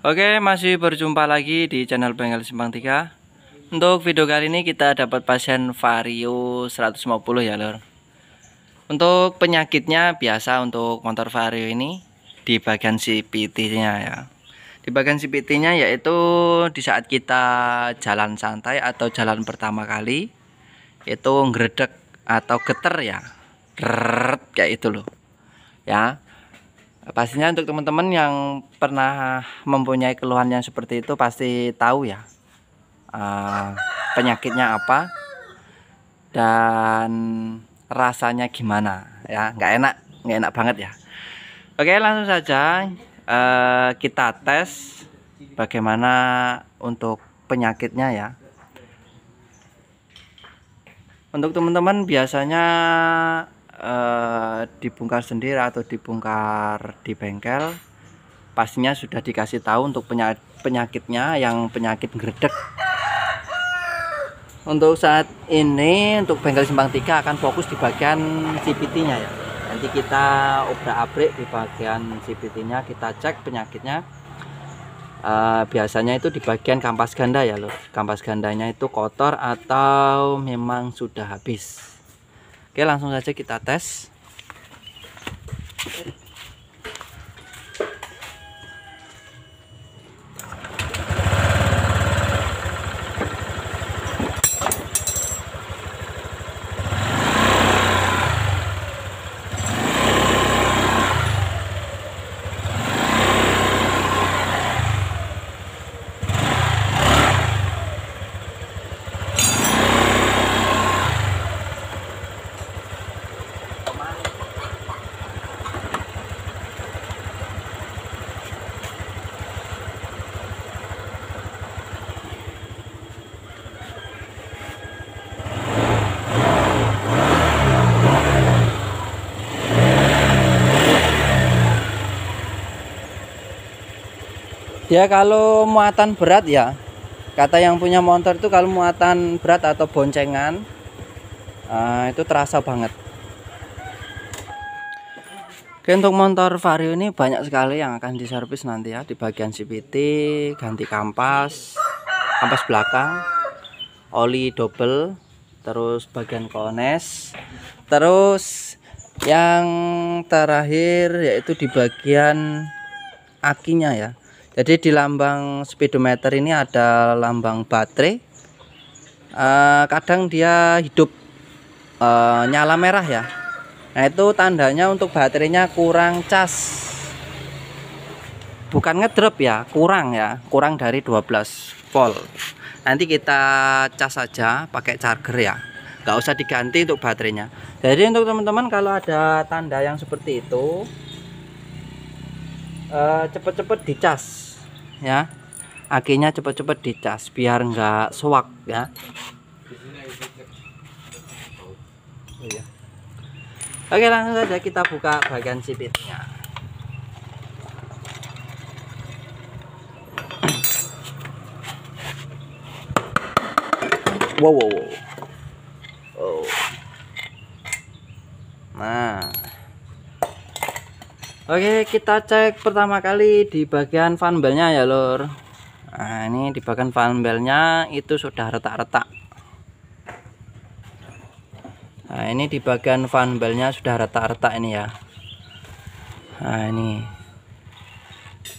Oke, masih berjumpa lagi di channel Bengkel Simpang 3. Untuk video kali ini kita dapat pasien Vario 150 ya lor. Untuk penyakitnya biasa untuk motor Vario ini di bagian CVT-nya ya. Di bagian CVT-nya yaitu di saat kita jalan santai atau jalan pertama kali itu ngeredek atau geter ya. Kayak itu loh. Ya. Pastinya untuk teman-teman yang pernah mempunyai keluhan yang seperti itu pasti tahu ya penyakitnya apa dan rasanya gimana ya. Nggak enak banget ya. Oke, langsung saja kita tes bagaimana untuk penyakitnya ya. Untuk teman-teman biasanya dibongkar sendiri atau dibongkar di bengkel, pastinya sudah dikasih tahu untuk penyakitnya yang penyakit geredek. Untuk saat ini untuk bengkel Simpang 3 akan fokus di bagian CVT-nya ya. Nanti kita obrak-abrik di bagian CVT-nya, kita cek penyakitnya. Biasanya itu di bagian kampas ganda ya loh. Kampas gandanya itu kotor atau memang sudah habis. Oke, langsung saja kita tes. Dia kalau muatan berat ya, kata yang punya motor itu kalau muatan berat atau boncengan itu terasa banget. Oke, untuk motor Vario ini banyak sekali yang akan diservis nanti ya. Di bagian CVT, ganti kampas belakang, oli double, terus bagian kones, terus yang terakhir yaitu di bagian akinya ya. Jadi di lambang speedometer ini ada lambang baterai. Kadang dia hidup nyala merah ya. Nah, itu tandanya untuk baterainya kurang cas. Bukan ngedrop ya, kurang dari 12 volt. Nanti kita cas saja pakai charger ya. Nggak usah diganti untuk baterainya. Jadi untuk teman-teman kalau ada tanda yang seperti itu, cepet-cepet dicas ya, akinya cepet-cepet dicas biar nggak suwak ya. Oke, langsung saja kita buka bagian CVT-nya. Wow. Oh. Nah, oke, kita cek pertama kali di bagian fan belnya ya lor. Nah, ini di bagian fan belnya itu sudah retak-retak. Nah, ini di bagian fan belnya sudah retak-retak ini ya. Nah,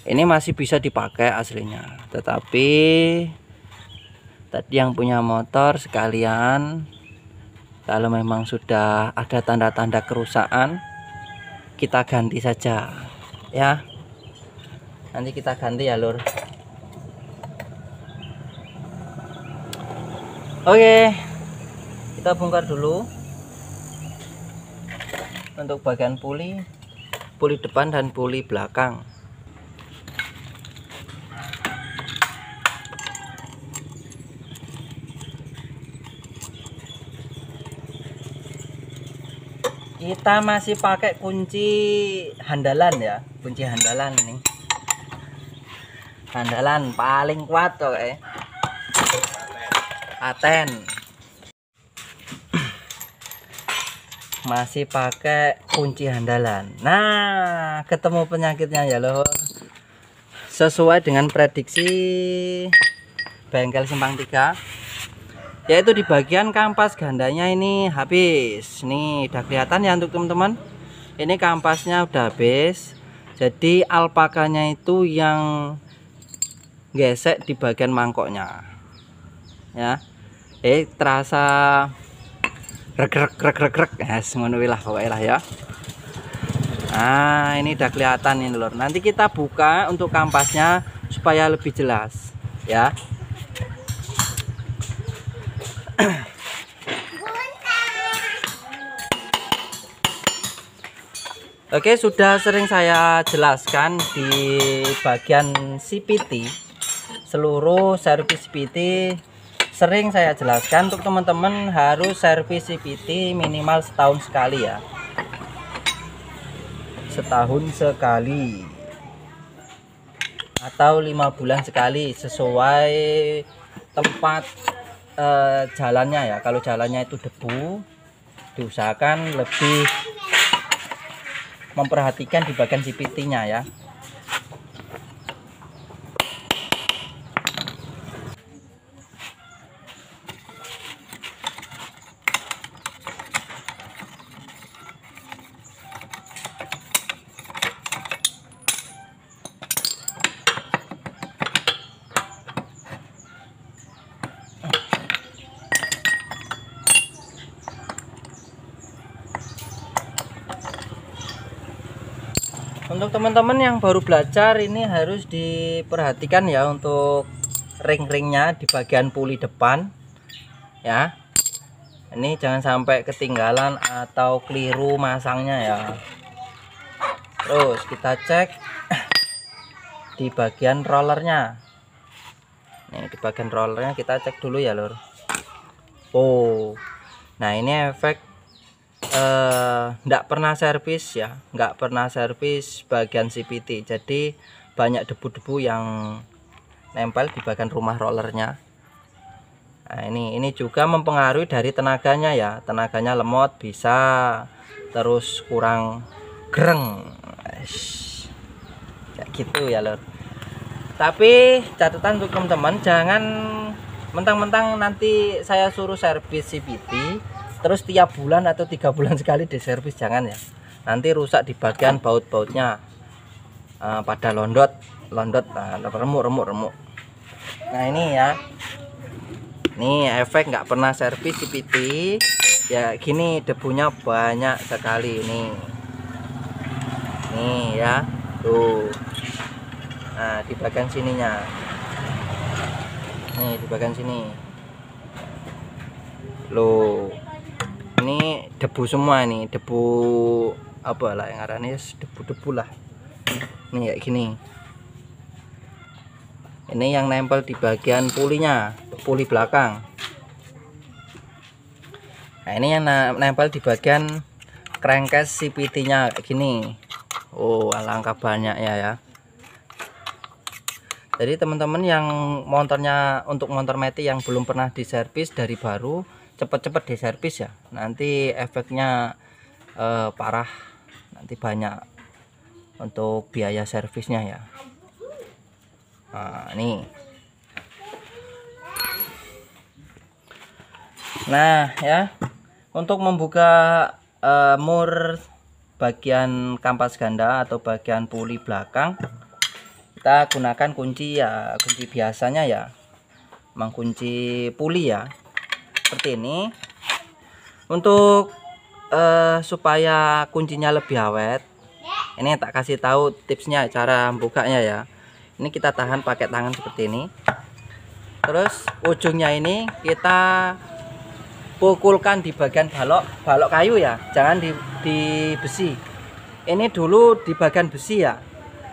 ini masih bisa dipakai aslinya, tetapi tadi yang punya motor sekalian, kalau memang sudah ada tanda-tanda kerusakan, kita ganti saja ya. Nanti kita ganti ya lur. Oke, kita bongkar dulu untuk bagian puli depan dan puli belakang. Kita masih pakai kunci handalan ya, kunci handalan ini. Handalan paling kuat tuh Aten. Masih pakai kunci handalan. Nah, ketemu penyakitnya ya loh. sesuai dengan prediksi bengkel Simpang 3, yaitu di bagian kampas gandanya ini habis. Nih udah kelihatan ya untuk teman-teman, ini kampasnya udah habis. Jadi alpakanya itu yang gesek di bagian mangkoknya ya. Terasa rek ngono lah pokoknya lah ya. Nah ini udah kelihatan ini lur. Nanti kita buka untuk kampasnya supaya lebih jelas ya. Oke, sudah sering saya jelaskan di bagian CPT, seluruh servis CPT sering saya jelaskan untuk teman-teman harus servis CPT minimal setahun sekali ya. Setahun sekali atau 5 bulan sekali sesuai tempat jalannya ya. Kalau jalannya itu debu, diusahakan lebih memperhatikan di bagian CPT-nya ya. Untuk teman-teman yang baru belajar ini harus diperhatikan ya untuk ring-ringnya di bagian puli depan ya. Ini jangan sampai ketinggalan atau keliru masangnya ya. Terus kita cek di bagian rollernya. Nih di bagian rollernya kita cek dulu ya lur. Oh, nah ini efek nggak pernah servis ya, nggak pernah servis bagian CPT, jadi banyak debu-debu yang nempel di bagian rumah rollernya. Nah ini juga mempengaruhi dari tenaganya ya, tenaganya lemot bisa, terus kurang gereng kayak gitu ya lor. Tapi catatan untuk teman-teman, jangan mentang-mentang nanti saya suruh servis CPT terus tiap bulan atau 3 bulan sekali diservis, jangan ya. Nanti rusak di bagian baut-bautnya, pada londot, nah, remuk. Nah ini ya, ini efek nggak pernah servis CPT ya, gini debunya banyak sekali nih ya tuh. Nah di bagian sininya, nih di bagian sini loh, ini debu semua, ini debu apa lah yang arahnya, debu-debu lah ini kayak gini. Ini yang nempel di bagian pulinya, puli belakang. Nah ini yang nempel di bagian crankcase CPT nya kayak gini. Oh alangkah banyak ya. Jadi teman-teman yang motornya, untuk motor Meti yang belum pernah diservis dari baru, cepet-cepet diservis ya, nanti efeknya parah, nanti banyak untuk biaya servisnya ya. Nah ini, nah ya, untuk membuka mur bagian kampas ganda atau bagian puli belakang, kita gunakan kunci ya, kunci biasanya ya, mengunci puli ya, seperti ini. Untuk supaya kuncinya lebih awet, ini tak kasih tahu tipsnya cara bukanya ya. Ini kita tahan pakai tangan seperti ini, terus ujungnya ini kita pukulkan di bagian balok kayu ya, jangan di besi. Ini dulu di bagian besi ya,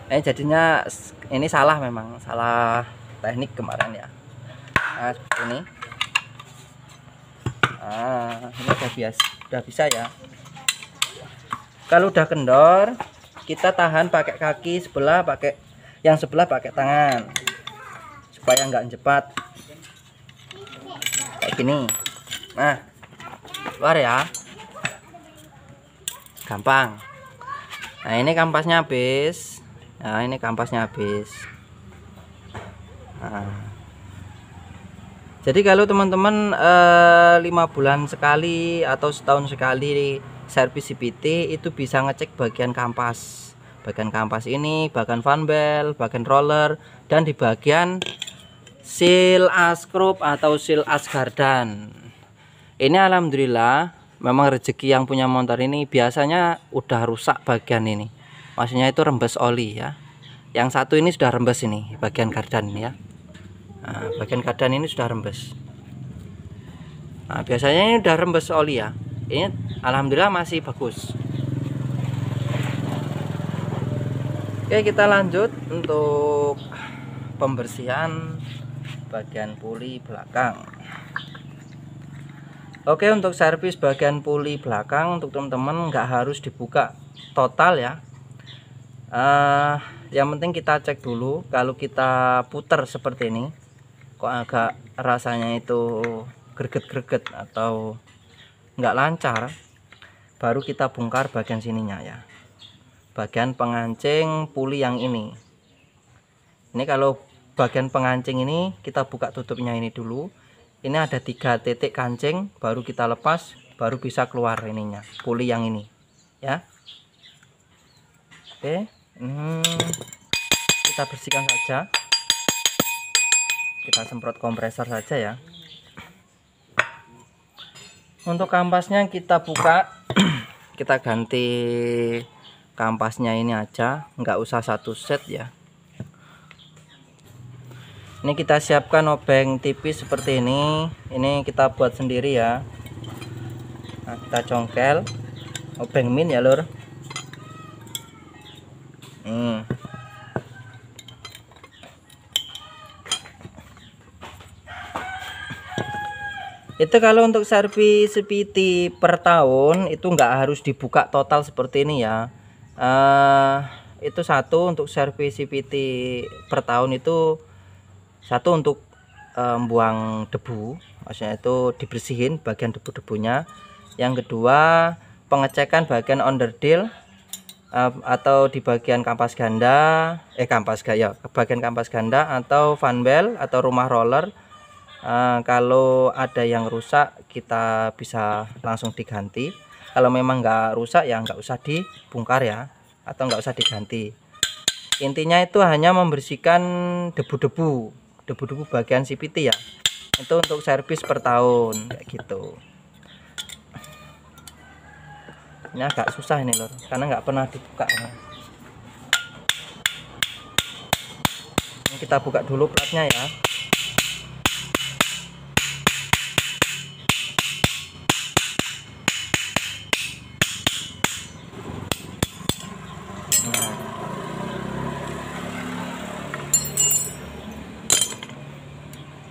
jadinya ini salah, memang salah teknik kemarin ya. Nah seperti ini. Nah ini udah bisa ya. Kalau udah kendor, kita tahan pakai kaki sebelah, yang sebelah pakai tangan supaya nggak cepat kayak gini. Nah keluar ya, gampang. Nah ini kampasnya habis. Nah ini kampasnya habis. Nah, jadi kalau teman-teman 5 bulan sekali atau setahun sekali servis CVT itu bisa ngecek bagian kampas. Bagian kampas ini, bagian fan belt, bagian roller, dan di bagian seal askrup atau seal asgardan. Ini alhamdulillah memang rezeki yang punya motor ini, biasanya udah rusak bagian ini. Maksudnya itu rembes oli ya. Yang satu ini sudah rembes ini bagian kardan ya. Nah, bagian kardan ini sudah rembes. Nah, biasanya ini udah rembes oli ya. Ini alhamdulillah masih bagus. Oke, kita lanjut untuk pembersihan bagian puli belakang. Oke, untuk servis bagian puli belakang untuk teman-teman nggak harus dibuka total ya. Yang penting kita cek dulu. Kalau kita putar seperti ini kok agak rasanya itu greget-greget atau nggak lancar, baru kita bongkar bagian sininya ya, bagian pengancing puli yang ini. Ini kalau bagian pengancing ini kita buka tutupnya ini dulu. Ini ada 3 titik kancing, baru kita lepas, baru bisa keluar ininya puli yang ini ya. Oke, kita bersihkan saja. Kita semprot kompresor saja ya. Untuk kampasnya kita buka, kita ganti kampasnya ini aja, nggak usah satu set ya. Ini kita siapkan obeng tipis seperti ini. Ini kita buat sendiri ya. Nah, kita congkel obeng min ya lur. Itu kalau untuk servis CVT per tahun itu nggak harus dibuka total seperti ini ya. Itu satu untuk servis CVT per tahun itu satu untuk buang debu, maksudnya itu dibersihin bagian debu-debunya. Yang kedua pengecekan bagian onderdil atau di bagian kampas ganda, bagian kampas ganda atau fan belt atau rumah roller. Kalau ada yang rusak kita bisa langsung diganti. Kalau memang nggak rusak ya nggak usah dibongkar ya, atau nggak usah diganti. Intinya itu hanya membersihkan debu-debu bagian CVT ya. Itu untuk servis per tahun kayak gitu. Ini agak susah ini lor, karena nggak pernah dibuka ya. Ini kita buka dulu platnya ya.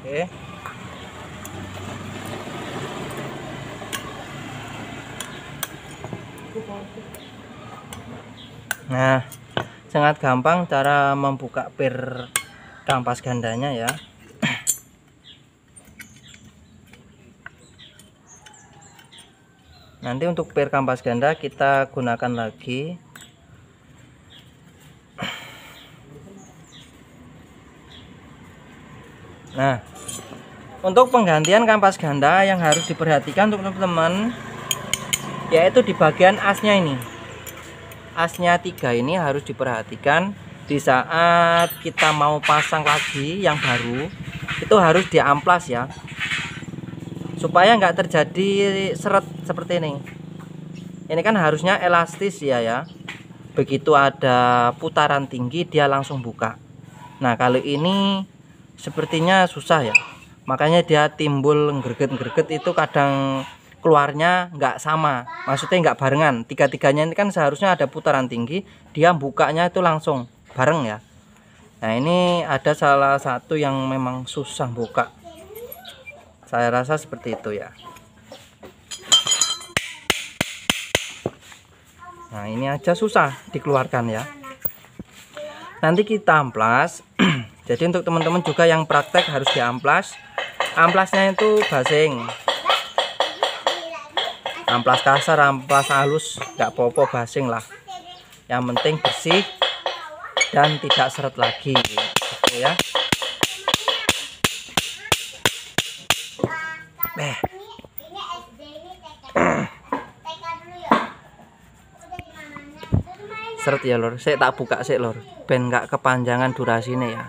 Oke. Nah, sangat gampang cara membuka pir kampas gandanya ya. Nanti untuk pir kampas ganda kita gunakan lagi. Nah, untuk penggantian kampas ganda yang harus diperhatikan untuk teman-teman yaitu di bagian asnya ini. Asnya 3 ini harus diperhatikan. Di saat kita mau pasang lagi yang baru itu harus diamplas ya, supaya nggak terjadi seret seperti ini. Ini kan harusnya elastis ya. Begitu ada putaran tinggi dia langsung buka. Nah kalau ini sepertinya susah ya, makanya dia timbul greget-greget. Itu kadang keluarnya nggak sama, maksudnya nggak barengan. Tiga-tiganya ini kan seharusnya ada putaran tinggi, dia bukanya itu langsung bareng ya. Nah ini ada salah satu yang memang susah buka, saya rasa seperti itu ya. Nah ini aja susah dikeluarkan ya. Nanti kita amplas. Jadi untuk teman-teman juga yang praktek harus diamplas. Amplasnya itu basing, amplas kasar, amplas halus, nggak popo, basing lah. Yang penting bersih dan tidak seret lagi gitu ya. Beh. Ini SD, ini TK. TK dulu ya. Udah di mana? Seret ya lor, saya tak buka sih lor, ben gak kepanjangan durasinya ya.